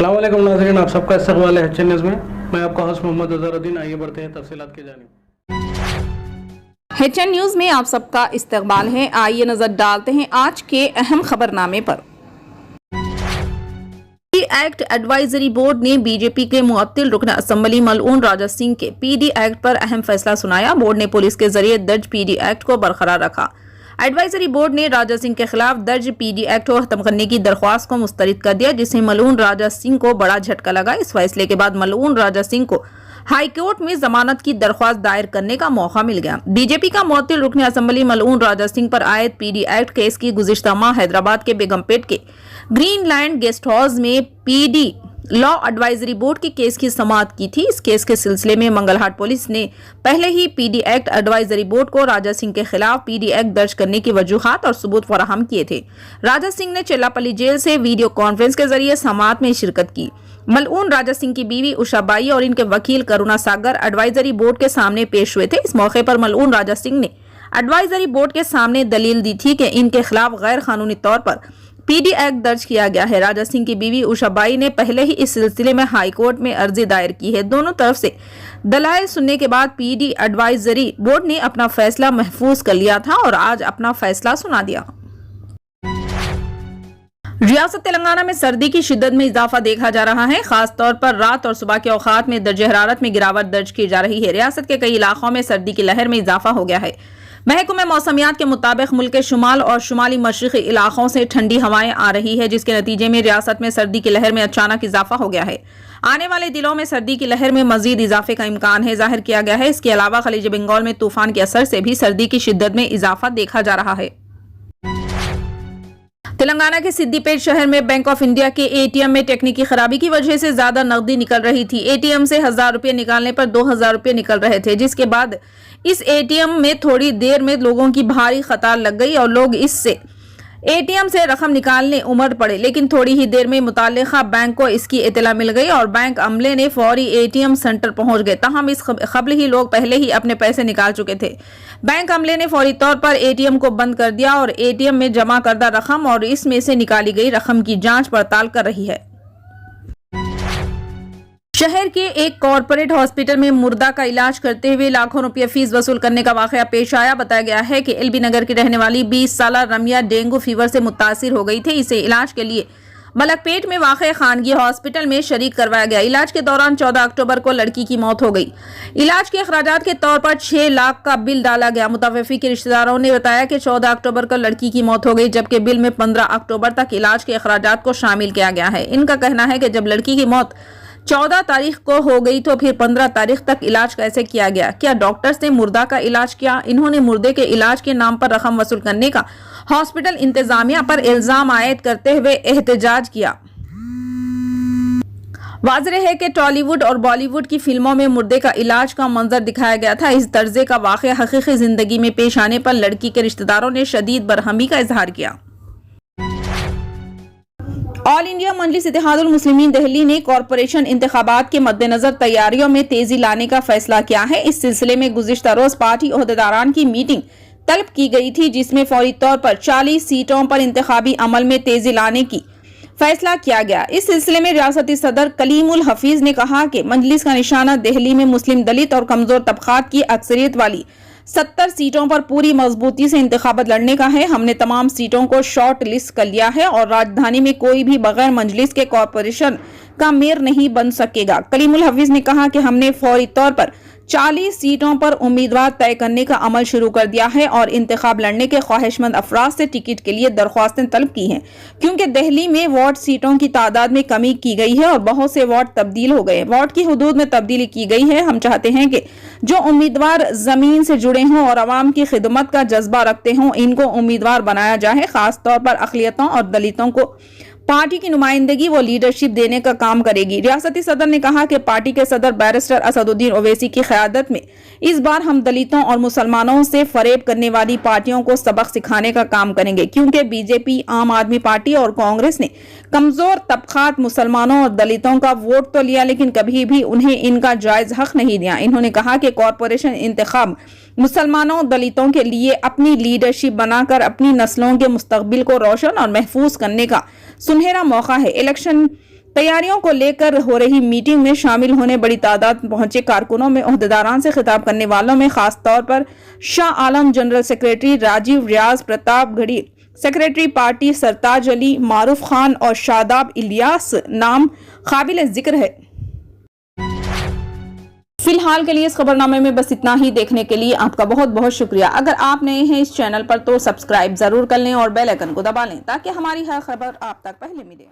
अस्सलाम वालेकुम नाज़रीन, आप सबका इस्तकबाल है HN न्यूज़ में। मैं आपका होस्ट मोहम्मद अज़हरुद्दीन। आइए बढ़ते हैं तफसीलात की जानिब। HN न्यूज़ में आप सबका इस्तकबाल है। आइए नजर डालते हैं आज के अहम खबरनामे पर। एक्ट एडवाइजरी बोर्ड ने बीजेपी के मुअत्तिल रुकन असम्बली मलऊन राजा सिंह के PD एक्ट पर अहम फैसला सुनाया। बोर्ड ने पुलिस के जरिए दर्ज PD एक्ट को बरकरार रखा। एडवाइजरी बोर्ड ने राजा सिंह के खिलाफ दर्ज PD एक्ट को खत्म करने की दरख्वास्त को मुस्तरद कर दिया, जिससे मलऊन राजा सिंह को बड़ा झटका लगा। इस फैसले के बाद मलऊन राजा सिंह को हाई कोर्ट में जमानत की दरख्वास्त दायर करने का मौका मिल गया। बीजेपी का मुअत्तिल रुकन असम्बली मलऊन राजा सिंह पर आयद PD एक्ट केस की गुज़िश्ता माह हैदराबाद के बेगमपेट के ग्रीनलैंड गेस्ट हाउस में PD लॉ एडवाइजरी बोर्ड के केस की समाअत की थी। इस केस के सिलसिले में मंगलहाट पुलिस ने पहले ही PD एक्ट एडवाइजरी बोर्ड को राजा सिंह के खिलाफ PD एक्ट दर्ज करने की वजूहात और सबूत फराहम किए थे। राजा सिंह ने चिल्लापल्ली जेल से वीडियो कॉन्फ्रेंस के जरिए समाअत में शिरकत की। मलऊन राजा सिंह की बीवी उषा बाई और इनके वकील करुणा सागर एडवाइजरी बोर्ड के सामने पेश हुए थे। इस मौके पर मलऊन राजा सिंह ने एडवाइजरी बोर्ड के सामने दलील दी थी कि इनके खिलाफ गैर कानूनी तौर पर PD एक्ट दर्ज किया गया है। राजा सिंह की बीवी उषा बाई ने पहले ही इस सिलसिले में हाई कोर्ट में अर्जी दायर की है। दोनों तरफ से दलाइल सुनने के बाद PD एडवाइजरी बोर्ड ने अपना फैसला महफूज कर लिया था और आज अपना फैसला सुना दिया। रियासत तेलंगाना में सर्दी की शिद्दत में इजाफा देखा जा रहा है। खास तौर पर रात और सुबह के औकात में दर्जे हरारत में गिरावट दर्ज की जा रही है। रियासत के कई इलाकों में सर्दी की लहर में इजाफा हो गया है। महकमे मौसमियात के मुताबिक मुल्क के शुमाल और शुमाली मशरक़ी इलाकों से ठंडी हवाएं आ रही है, जिसके नतीजे में रियासत में सर्दी की लहर में अचानक इजाफा हो गया है। आने वाले दिनों में सर्दी की लहर में मजीद इजाफे का इम्कान है जाहिर किया गया है। इसके अलावा खलीज बंगाल में तूफान के असर से भी सर्दी की शिद्दत में इजाफा देखा जा रहा है। तेलंगाना के सिद्दीपेट शहर में बैंक ऑफ इंडिया के ATM में टेक्निकी खराबी की वजह से ज्यादा नकदी निकल रही थी। ATM से 1000 रुपये निकालने पर 2000 रुपये निकल रहे थे, जिसके बाद इस ATM में थोड़ी देर में लोगों की भारी कतार लग गई और लोग इससे ATM से रकम निकालने उमड़ पड़े। लेकिन थोड़ी ही देर में मुताल्लिका बैंक को इसकी इत्तला मिल गई और बैंक अमले ने फौरी ATM सेंटर पहुंच गए। ताहम इस खबल ही लोग पहले ही अपने पैसे निकाल चुके थे। बैंक अमले ने फौरी तौर पर ATM को बंद कर दिया और ATM में जमा करदा रकम और इसमें से निकाली गई रकम की जांच पड़ताल कर रही है। शहर के एक कॉरपोरेट हॉस्पिटल में मुर्दा का इलाज करते हुए लाखों रुपये फीस वसूल करने का वाकया पेश आया। बताया गया है कि LB नगर की रहने वाली 20 साला रमिया डेंगू फीवर से मुतासिर हो गई थी। इसे इलाज के लिए मलकपेट में वाक़ खानगी हॉस्पिटल में शरीक करवाया गया। इलाज के दौरान 14 अक्टूबर को लड़की की मौत हो गई। इलाज के अखराजात के तौर पर 6 लाख का बिल डाला गया। मुतवफ़ी के रिश्तेदारों ने बताया कि 14 अक्टूबर को लड़की की मौत हो गई, जबकि बिल में 15 अक्टूबर तक इलाज के अखराजात को शामिल किया गया है। इनका कहना है कि जब लड़की की मौत 14 तारीख को हो गई तो फिर 15 तारीख तक इलाज कैसे किया गया? क्या डॉक्टर्स ने मुर्दा का इलाज किया? इन्होंने मुर्दे के इलाज के नाम पर रकम वसूल करने का हॉस्पिटल इंतजामिया पर इल्जाम आयद करते हुए एहतजाज किया। वाज़ेह है कि टॉलीवुड और बॉलीवुड की फिल्मों में मुर्दे का इलाज का मंजर दिखाया गया था। इस तर्जे का वाक़या हकीकी जिंदगी में पेश आने पर लड़की के रिश्तेदारों ने शदीद बरहमी का इजहार किया। ऑल इंडिया मजलिस इत्तेहादुल मुस्लिमीन दिल्ली ने कॉरपोरेशन इंतखाबात के मद्देनजर तैयारियों में तेजी लाने का फैसला किया है। इस सिलसिले में गुज़िश्ता रोज पार्टी ओहदेदारान की मीटिंग तलब की गई थी, जिसमें फौरी तौर पर 40 सीटों पर इंतखाबी अमल में तेजी लाने की फैसला किया गया। इस सिलसिले में रियासती सदर कलीमुल हफीज ने कहा कि मजलिस का निशाना दिल्ली में मुस्लिम, दलित और कमजोर तबकात की अक्सरियत वाली 70 सीटों पर पूरी मजबूती से इंतखाबात लड़ने का है। हमने तमाम सीटों को शॉर्ट लिस्ट कर लिया है और राजधानी में कोई भी बगैर मजलिस के कॉरपोरेशन का मेयर नहीं बन सकेगा। कलीमुल हफीज ने कहा कि हमने फौरी तौर पर 40 सीटों पर उम्मीदवार तय करने का अमल शुरू कर दिया है और इंतखाब लड़ने के ख्वाहिशमंद अफराद से टिकट के लिए दरख्वास्तें तलब की हैं, क्योंकि दिल्ली में वार्ड सीटों की तादाद में कमी की गई है और बहुत से वार्ड तब्दील हो गए। वार्ड की हदूद में तब्दीली की गई है। हम चाहते हैं कि जो उम्मीदवार जमीन से जुड़े हों और आवाम की खिदमत का जज्बा रखते हों, इनको उम्मीदवार बनाया जाए। खास तौर पर अक़लियतों और दलितों को पार्टी की नुमाइंदगी व लीडरशिप देने का काम करेगी। रियासती सदर ने कहा कि पार्टी के सदर बैरिस्टर असदुद्दीन ओवैसी की क़यादत में इस बार हम दलितों और मुसलमानों से फरेब करने वाली पार्टियों को सबक सिखाने का काम करेंगे, क्योंकि बीजेपी, आम आदमी पार्टी और कांग्रेस ने कमजोर तबकात मुसलमानों और दलितों का वोट तो लिया, लेकिन कभी भी उन्हें इनका जायज हक नहीं दिया। इन्होंने कहा कि कॉरपोरेशन इंतखाब मुसलमानों और दलितों के लिए अपनी लीडरशिप बनाकर अपनी नस्लों के मुस्तकबिल को रोशन और महफूज करने का सुनहरा मौका है। इलेक्शन तैयारियों को लेकर हो रही मीटिंग में शामिल होने बड़ी तादाद पहुंचे कारकुनों में ओहदेदारान से खिताब करने वालों में खास तौर पर शाह आलम, जनरल सेक्रेटरी राजीव रियाज, प्रतापगढ़ी सेक्रेटरी पार्टी सरताज अली, मारूफ खान और शादाब इलियास नाम काबिल जिक्र है। फिलहाल के लिए इस खबरनामे में बस इतना ही। देखने के लिए आपका बहुत बहुत शुक्रिया। अगर आप नए हैं इस चैनल पर तो सब्सक्राइब जरूर कर लें और बेल आइकन को दबा लें ताकि हमारी हर खबर आप तक पहले मिले।